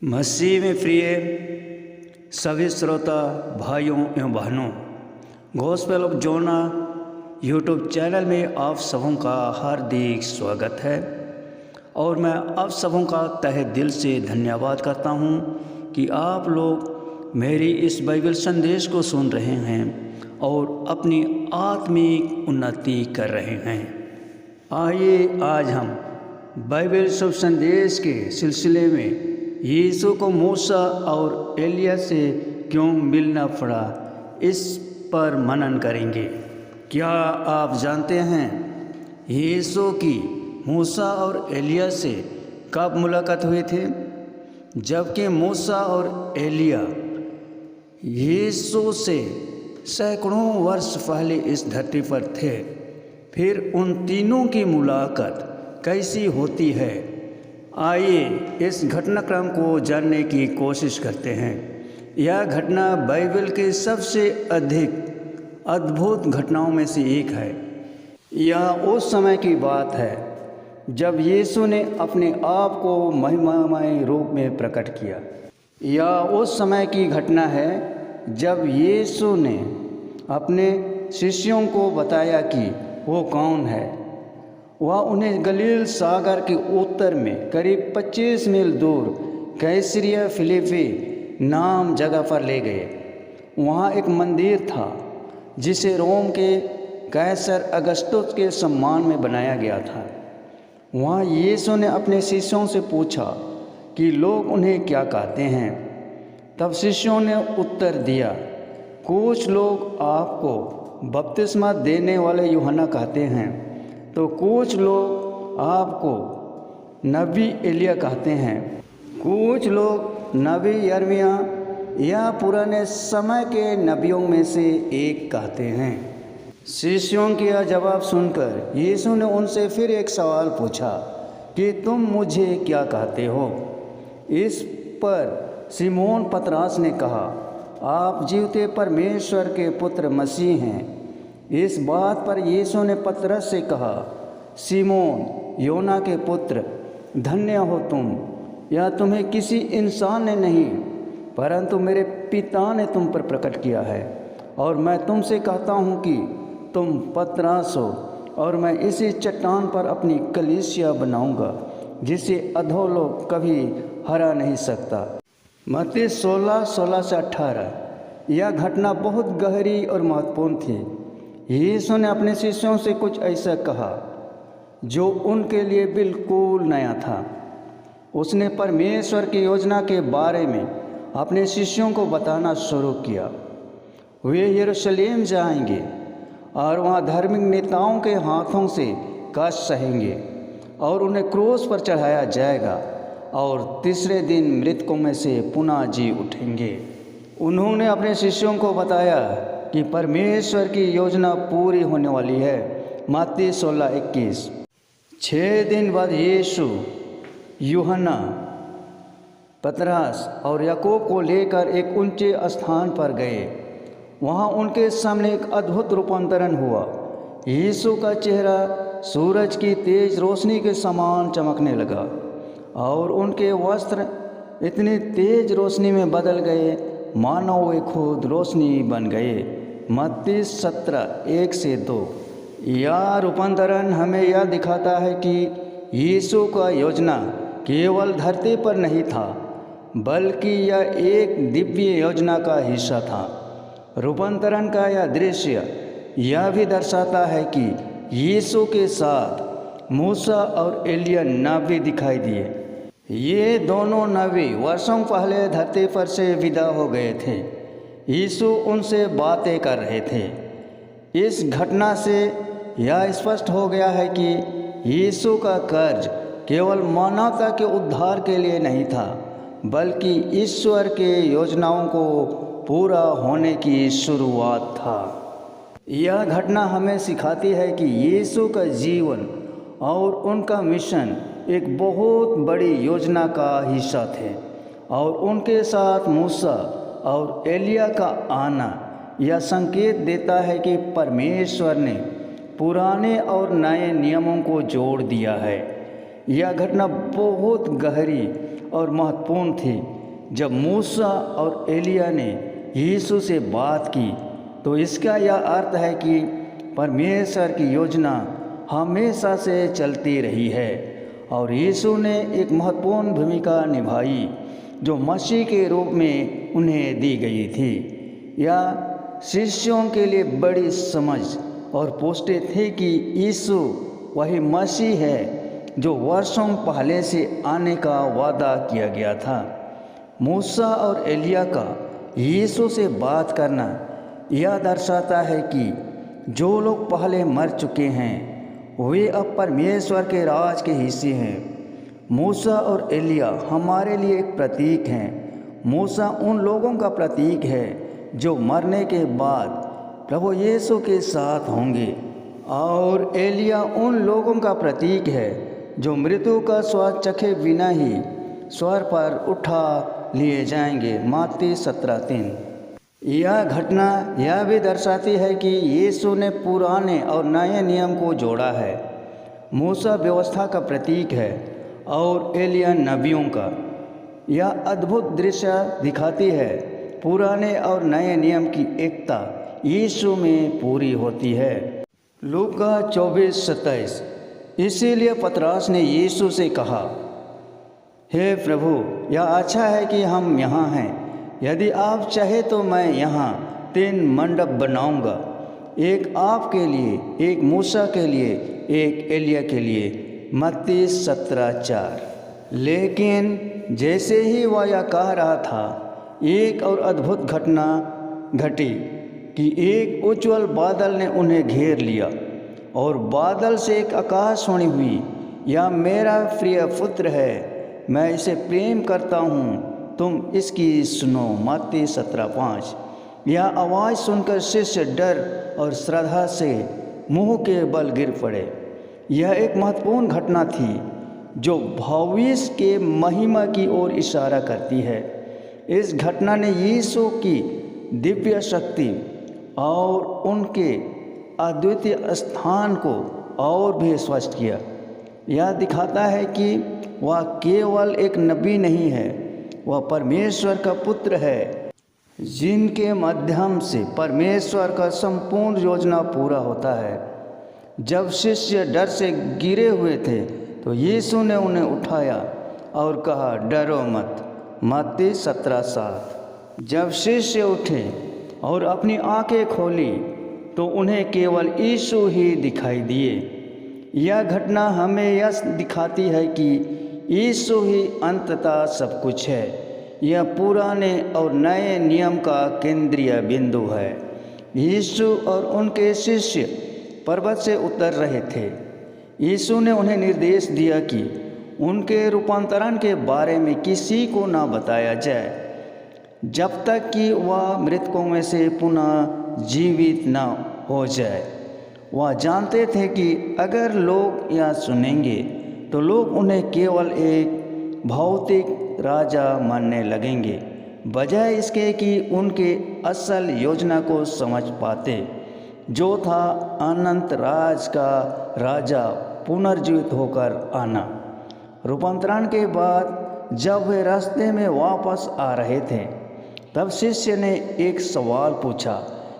मसीह में प्रिय सभी श्रोता भाइयों एवं बहनों, gospel of Jonah YouTube channel में आप सबों का हार्दिक स्वागत है और मैं आप सबों का तहे दिल से धन्यवाद करता हूं कि आप लोग मेरी इस बाइबल संदेश को सुन रहे हैं और अपनी आत्मिक उन्नति कर रहे हैं। आइए आज हम बाइबल शुभ संदेश के सिलसिले में यीशु को मूसा और एलिया से क्यों मिलना पड़ा, इस पर मनन करेंगे। क्या आप जानते हैं यीशु की मूसा और एलिया से कब मुलाकात हुई थी? जबकि मूसा और एलिया यीशु से सैकड़ों वर्ष पहले इस धरती पर थे, फिर उन तीनों की मुलाकात कैसी होती है? आइए इस घटनाक्रम को जानने की कोशिश करते हैं। यह घटना बाइबल के सबसे अधिक अद्भुत घटनाओं में से एक है। यह उस समय की बात है जब यीशु ने अपने आप को महिमामय रूप में प्रकट किया। यह उस समय की घटना है जब यीशु ने अपने शिष्यों को बताया कि वो कौन है। वह उन्हें गलील सागर के उत्तर में करीब 25 मील दूर कैसरिया फिलिप्पी नाम जगह पर ले गए। वहाँ एक मंदिर था जिसे रोम के कैसर अगस्तुस के सम्मान में बनाया गया था। वहाँ यीशु ने अपने शिष्यों से पूछा कि लोग उन्हें क्या कहते हैं। तब शिष्यों ने उत्तर दिया, कुछ लोग आपको बपतिस्मा देने वाले यूहन्ना कहते हैं, तो कुछ लोग आपको नबी एलिया कहते हैं, कुछ लोग नबी यर्मिया या पुराने समय के नबियों में से एक कहते हैं। शिष्यों का यह जवाब सुनकर यीशु ने उनसे फिर एक सवाल पूछा कि तुम मुझे क्या कहते हो? इस पर सिमोन पतरस ने कहा, आप जीवते परमेश्वर के पुत्र मसीह हैं। इस बात पर यीशु ने पतरस से कहा, सिमोन योना के पुत्र, धन्य हो तुम, यह तुम्हें किसी इंसान ने नहीं परंतु मेरे पिता ने तुम पर प्रकट किया है। और मैं तुमसे कहता हूँ कि तुम पतरस हो और मैं इसी चट्टान पर अपनी कलीसिया बनाऊंगा, जिसे अधोलोक कभी हरा नहीं सकता। मत्ती 16:16 से 18। यह घटना बहुत गहरी और महत्वपूर्ण थी। यीशु ने अपने शिष्यों से कुछ ऐसा कहा जो उनके लिए बिल्कुल नया था। उसने परमेश्वर की योजना के बारे में अपने शिष्यों को बताना शुरू किया। वे यरूशलेम जाएंगे और वहाँ धार्मिक नेताओं के हाथों से कष्ट सहेंगे और उन्हें क्रूस पर चढ़ाया जाएगा और तीसरे दिन मृतकों में से पुनः जी उठेंगे। उन्होंने अपने शिष्यों को बताया कि परमेश्वर की योजना पूरी होने वाली है। मत्ती 16:21। 6 दिन बाद यीशु यूहन्ना, पतरस और याकूब को लेकर एक ऊंचे स्थान पर गए। वहाँ उनके सामने एक अद्भुत रूपांतरण हुआ। यीशु का चेहरा सूरज की तेज रोशनी के समान चमकने लगा और उनके वस्त्र इतनी तेज रोशनी में बदल गए मानो वे खुद रोशनी बन गए। मत्ती 17:1-2। यह रूपांतरण हमें यह दिखाता है कि यीशु का योजना केवल धरती पर नहीं था, बल्कि यह एक दिव्य योजना का हिस्सा था। रूपांतरण का यह दृश्य यह भी दर्शाता है कि यीशु के साथ मूसा और एलिया नबी दिखाई दिए। ये दोनों नबी वर्षों पहले धरती पर से विदा हो गए थे। यीशु उनसे बातें कर रहे थे। इस घटना से यह स्पष्ट हो गया है कि यीशु का कर्ज केवल मानवता के उद्धार के लिए नहीं था, बल्कि ईश्वर के योजनाओं को पूरा होने की शुरुआत था। यह घटना हमें सिखाती है कि यीशु का जीवन और उनका मिशन एक बहुत बड़ी योजना का हिस्सा थे और उनके साथ मूसा और एलिया का आना यह संकेत देता है कि परमेश्वर ने पुराने और नए नियमों को जोड़ दिया है। यह घटना बहुत गहरी और महत्वपूर्ण थी। जब मूसा और एलिया ने यीशु से बात की तो इसका यह अर्थ है कि परमेश्वर की योजना हमेशा से चलती रही है और यीशु ने एक महत्वपूर्ण भूमिका निभाई जो मसीह के रूप में उन्हें दी गई थी। यह शिष्यों के लिए बड़ी समझ और पुष्टि थी कि यीशु वही मसीह है जो वर्षों पहले से आने का वादा किया गया था। मूसा और एलिया का यीशु से बात करना यह दर्शाता है कि जो लोग पहले मर चुके हैं वे अब परमेश्वर के राज के हिस्से हैं। मूसा और एलिया हमारे लिए एक प्रतीक हैं। मूसा उन लोगों का प्रतीक है जो मरने के बाद प्रभु यीशु के साथ होंगे और एलिया उन लोगों का प्रतीक है जो मृत्यु का स्वाद चखे बिना ही स्वर पर उठा लिए जाएंगे। मत्ती 17:3। यह घटना यह भी दर्शाती है कि यीशु ने पुराने और नए नियम को जोड़ा है। मूसा व्यवस्था का प्रतीक है और एलिया नबियों का। यह अद्भुत दृश्य दिखाती है पुराने और नए नियम की एकता यीशु में पूरी होती है। लूका 24:27। इसीलिए पतरस ने यीशु से कहा, हे प्रभु, यह अच्छा है कि हम यहाँ हैं। यदि आप चाहे तो मैं यहाँ 3 मंडप बनाऊंगा, एक आपके लिए, एक मूसा के लिए, एक एलिया के लिए। मत्ती 17:4। लेकिन जैसे ही वह यह कह रहा था, एक और अद्भुत घटना घटी कि एक उज्ज्वल बादल ने उन्हें घेर लिया और बादल से एक आकाशवाणी हुई, यह मेरा प्रिय पुत्र है, मैं इसे प्रेम करता हूँ, तुम इसकी सुनो। मत्ती 17:5। यह आवाज़ सुनकर शिष्य डर और श्रद्धा से मुंह के बल गिर पड़े। यह एक महत्वपूर्ण घटना थी जो भविष्य के महिमा की ओर इशारा करती है। इस घटना ने यीशु की दिव्य शक्ति और उनके अद्वितीय स्थान को और भी स्पष्ट किया। यह दिखाता है कि वह केवल एक नबी नहीं है, वह परमेश्वर का पुत्र है जिनके माध्यम से परमेश्वर का संपूर्ण योजना पूरा होता है। जब शिष्य डर से गिरे हुए थे तो यीशु ने उन्हें उठाया और कहा, डरो मत। मत्ती 17:7। जब शिष्य उठे और अपनी आंखें खोली तो उन्हें केवल यीशु ही दिखाई दिए। यह घटना हमें यह दिखाती है कि यीशु ही अंततः सब कुछ है। यह पुराने और नए नियम का केंद्रीय बिंदु है। यीशु और उनके शिष्य पर्वत से उतर रहे थे। यीशु ने उन्हें निर्देश दिया कि उनके रूपांतरण के बारे में किसी को न बताया जाए जब तक कि वह मृतकों में से पुनः जीवित न हो जाए। वह जानते थे कि अगर लोग यह सुनेंगे तो लोग उन्हें केवल एक भौतिक राजा मानने लगेंगे, बजाय इसके कि उनके असल योजना को समझ पाते, जो था अनंत राज का राजा पुनर्जीवित होकर आना। रूपांतरण के बाद जब वे रास्ते में वापस आ रहे थे तब शिष्य ने एक सवाल पूछा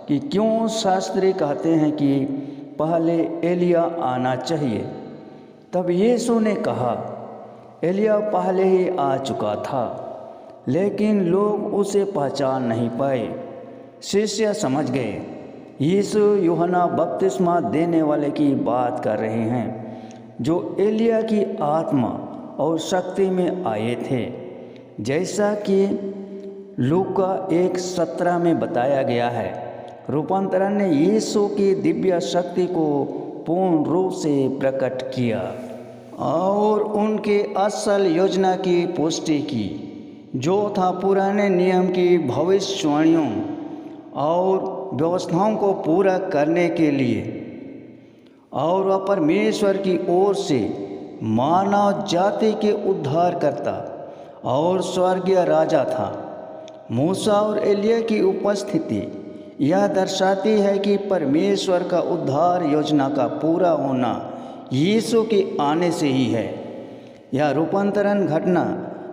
कि क्यों शास्त्री कहते हैं कि पहले एलिया आना चाहिए। तब यीशु ने कहा, एलिया पहले ही आ चुका था, लेकिन लोग उसे पहचान नहीं पाए। शिष्य समझ गए यीशु यूहन्ना बपतिस्मा देने वाले की बात कर रहे हैं, जो एलिया की आत्मा और शक्ति में आए थे, जैसा कि लूका 1:17 में बताया गया है। रूपांतरण ने यीशु की दिव्य शक्ति को पूर्ण रूप से प्रकट किया और उनके असल योजना की पुष्टि की, जो था पुराने नियम की भविष्यवाणियों और व्यवस्थाओं को पूरा करने के लिए, और वह परमेश्वर की ओर से मानव जाति के उद्धारकर्ता और स्वर्गीय राजा था। मूसा और एलिया की उपस्थिति यह दर्शाती है कि परमेश्वर का उद्धार योजना का पूरा होना यीशु के आने से ही है। यह रूपांतरण घटना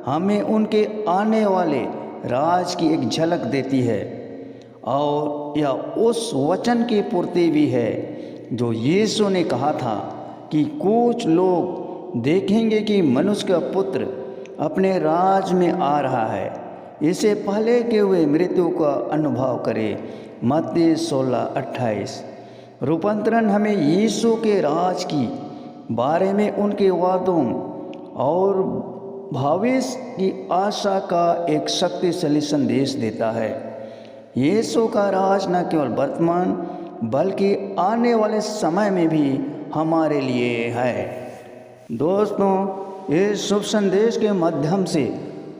हमें उनके आने वाले राज की एक झलक देती है और यह उस वचन की पूर्ति भी है जो यीशु ने कहा था कि कुछ लोग देखेंगे कि मनुष्य का पुत्र अपने राज में आ रहा है, इससे पहले कि वे मृत्यु का अनुभव करें। मत्ती 16:28। रूपांतरण हमें यीशु के राज की बारे में उनके वादों और भविष्य की आशा का एक शक्तिशाली संदेश देता है। यीशु का राज न केवल वर्तमान बल्कि आने वाले समय में भी हमारे लिए है। दोस्तों, इस शुभ संदेश के माध्यम से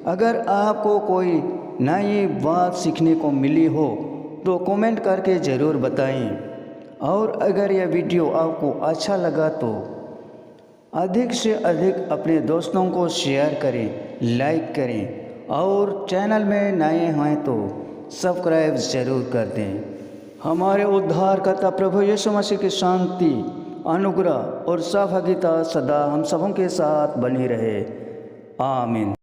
अगर आपको कोई नई बात सीखने को मिली हो तो कमेंट करके ज़रूर बताएं। और अगर यह वीडियो आपको अच्छा लगा तो अधिक से अधिक अपने दोस्तों को शेयर करें, लाइक करें और चैनल में नए हैं तो सब्सक्राइब ज़रूर कर दें। हमारे उद्धारकर्ता प्रभु यीशु मसीह की शांति, अनुग्रह और सहभागिता सदा हम सबों के साथ बनी रहे। आमीन।